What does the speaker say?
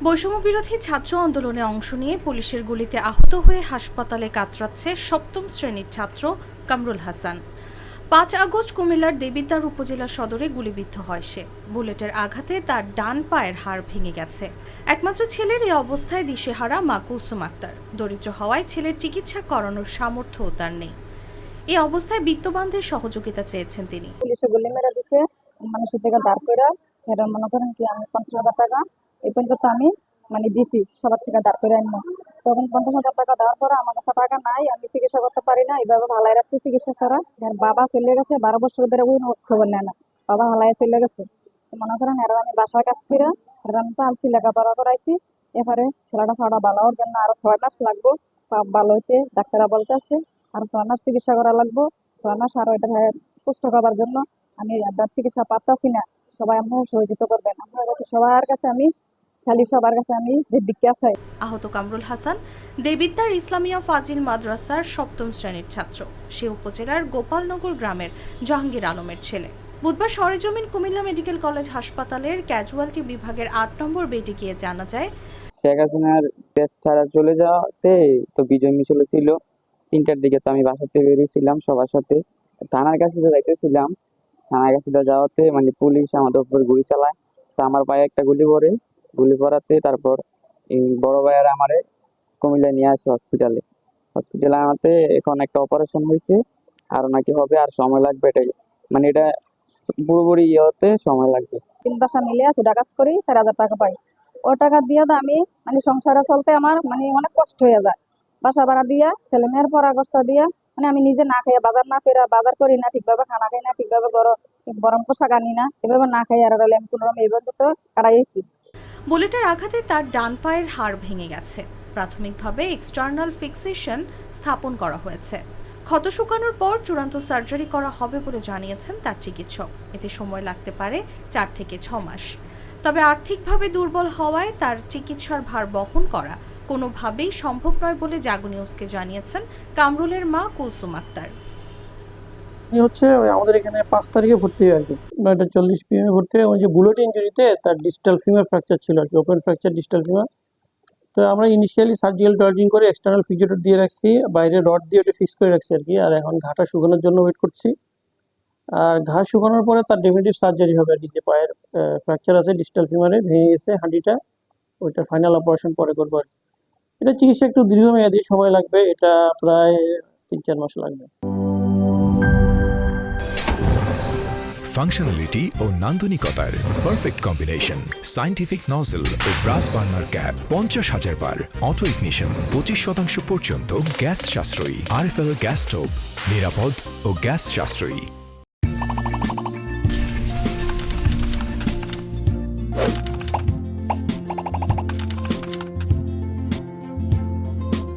বৈষম্যবিরোধী ছাত্র আন্দোলনে অংশ নিয়ে পুলিশের গুলিতে আহত হয়ে হাসপাতালে কাতরাচ্ছে সপ্তম শ্রেণীর ছাত্র কামরুল হাসান। ৫ আগস্ট কুমিল্লার দেবিদ্বার উপজেলা সদরে গুলিবিদ্ধ হয় সে। বুলেটের আঘাতে তার ডান পায়ের হাড় ভেঙে গেছে। একমাত্র ছেলের এই অবস্থায় দিশেহারা মা কুলসুম আক্তার। দরিদ্র হওয়ায় ছেলের চিকিৎসা করানোর সামর্থ্যও তার নেই। এই অবস্থায় বিত্তবানদের সহযোগিতা চেয়েছেন তিনি। পুলিশে গুলি মেরে দিছে, মানুষের থেকে দাঁড় করে এরা মনে করেন কি আমি 50,000 টাকা এই পর্যন্ত আমি দিছি সবার থেকে দাঁড় করে আনবো। তখন 50,000 টাকা দেওয়ার পরে আমার কাছে টাকা নাই, আমি চিকিৎসা করতে পারি না, এইভাবে হালাই রাখছি চিকিৎসা ছাড়া। বাবা চলে গেছে 12 বছর ধরে, ওই খোঁজ খবর নেয় না, বাবা হালাই চলে গেছে। মনে করেন এরা আমি বাসার কাছ থেকে আমি তো আলছি লেখাপড়া করাইছি। এবারে ছেলেটা ফাড়া ভালো হওয়ার জন্য আরো 6 মাস লাগবো, ভালো হইতে ডাক্তাররা বলতে আছে আরো 6 মাস চিকিৎসা করা লাগবো। 6 মাস আরো এটা পুষ্ট করার জন্য আমি চিকিৎসা পাচ্ছি না। সবাই আপনারা সহযোগিতা করবেন, আপনার কাছে সবার কাছে আমি সবার কাছে আমি যে ভিক্ষা চাই। আহত কামরুল হাসান দেবিদ্বার ইসলামিয়া ফাজিল মাদ্রাসার সপ্তম শ্রেণীর ছাত্র। সে উপজেলার গোপালনগর গ্রামের জাহাঙ্গীর আলমের ছেলে। বুধবার সরেজমিন কুমিল্লা মেডিকেল কলেজ হাসপাতালের ক্যাজুয়ালিটি বিভাগের 8 নম্বর বেডে গিয়ে জানা যায়, শেখ হাসিনার দেশ ছাড়া চলে যাওয়াতে তো বিজয় মিছিল ছিল 3টার দিকে। তো আমি বাসাতে বেরিয়েছিলাম সবার সাথে, থানার কাছে যাইতেছিলাম। থানার কাছে যাওয়াতে পুলিশ আমাদের উপর গুলি চালায়। তো আমার পায়ে একটা গুলি পড়াতে তারপর এই বড় ভাইয়ারা আমারে কুমিল্লায় নিয়ে আসে হসপিটালে আনাতে এখন একটা অপারেশন হয়েছে, আর নাকি হবে, আর সময় লাগবে। এটাই এটা পুরোপুরি ইয়ে হতে সময় লাগবে। 3 বাসা মিলে সুদা কাজ করি, 4,000 টাকা পাই। ও টাকা দিয়ে তো আমি সংসারে চলতে আমার অনেক কষ্ট হয়ে যায়। বাসা ভাড়া দিয়া, ছেলে মেয়ের পড়া খরচা দিয়া আমি নিজে না খাইয়া বাজার করি না, ঠিকভাবে খানা খাই না, ঠিকভাবে গরম পোশাক আনি না, এভাবে না খাই আর আমি কোনোরকম এইভাবে তো কাটাইছি। বুলেটের আঘাতে তার ডান পায়ের হাড় ভেঙে গেছে। প্রাথমিকভাবে এক্সটার্নাল ফিক্সেশন স্থাপন করা হয়েছে। ক্ষত শুকানোর পর চূড়ান্ত সার্জারি করা হবে বলে জানিয়েছেন তার চিকিৎসক। এতে সময় লাগতে পারে 4 থেকে 6 মাস। তবে আর্থিকভাবে দুর্বল হওয়ায় তার চিকিৎসার ভার বহন করা কোনোভাবেই সম্ভব নয় বলে জাগো নিউজকে জানিয়েছেন কামরুলের মা কুলসুম আক্তার। হচ্ছে আমাদের এখানে 5 তারিখে ভর্তি হয় আর কি, 9:40 PM ভর্তি হয়। ওই যে বুলেট ইঞ্জুরিতে তার ডিস্টাল ফিমার ফ্র্যাকচার ছিল আর কি, ওপেন ফ্র্যাকচার ডিস্টাল ফিমার। তো আমরা ইনিশিয়ালি সার্জিক্যাল টার্জিং করে এক্সটার্নাল ফিক্সেটর দিয়ে রাখছি, বাইরে রড দিয়ে ওটা ফিক্স করে রাখছি আর কি। আর এখন ঘাটা শুকানোর জন্য ওয়েট করছি। আর ঘা শুকানোর পরে তার ডেফিনিটিভ সার্জারি হবে আর কি। যে পায়ের ফ্র্যাকচার আছে ডিস্টাল ফিমারে, ভেঙে গেছে হাঁটিটা, ওইটা ফাইনাল অপারেশন পরে করবো আর কি। এটা চিকিৎসা একটু দীর্ঘমেয়াদী, সময় লাগবে, এটা প্রায় 3-4 মাস লাগবে। ফাংশনালিটি ও নান্দনিকতার পারফেক্ট কম্বিনেশন। সায়েন্টিফিক নজল ও ব্রাস বার্নার ক্যাপ 50,000 বার। অটো ইগনিশন 25% পর্যন্ত গ্যাস সাশ্রয়ী। RFL গ্যাস স্টোভ নিরাপদ ও গ্যাস সাশ্রয়ী।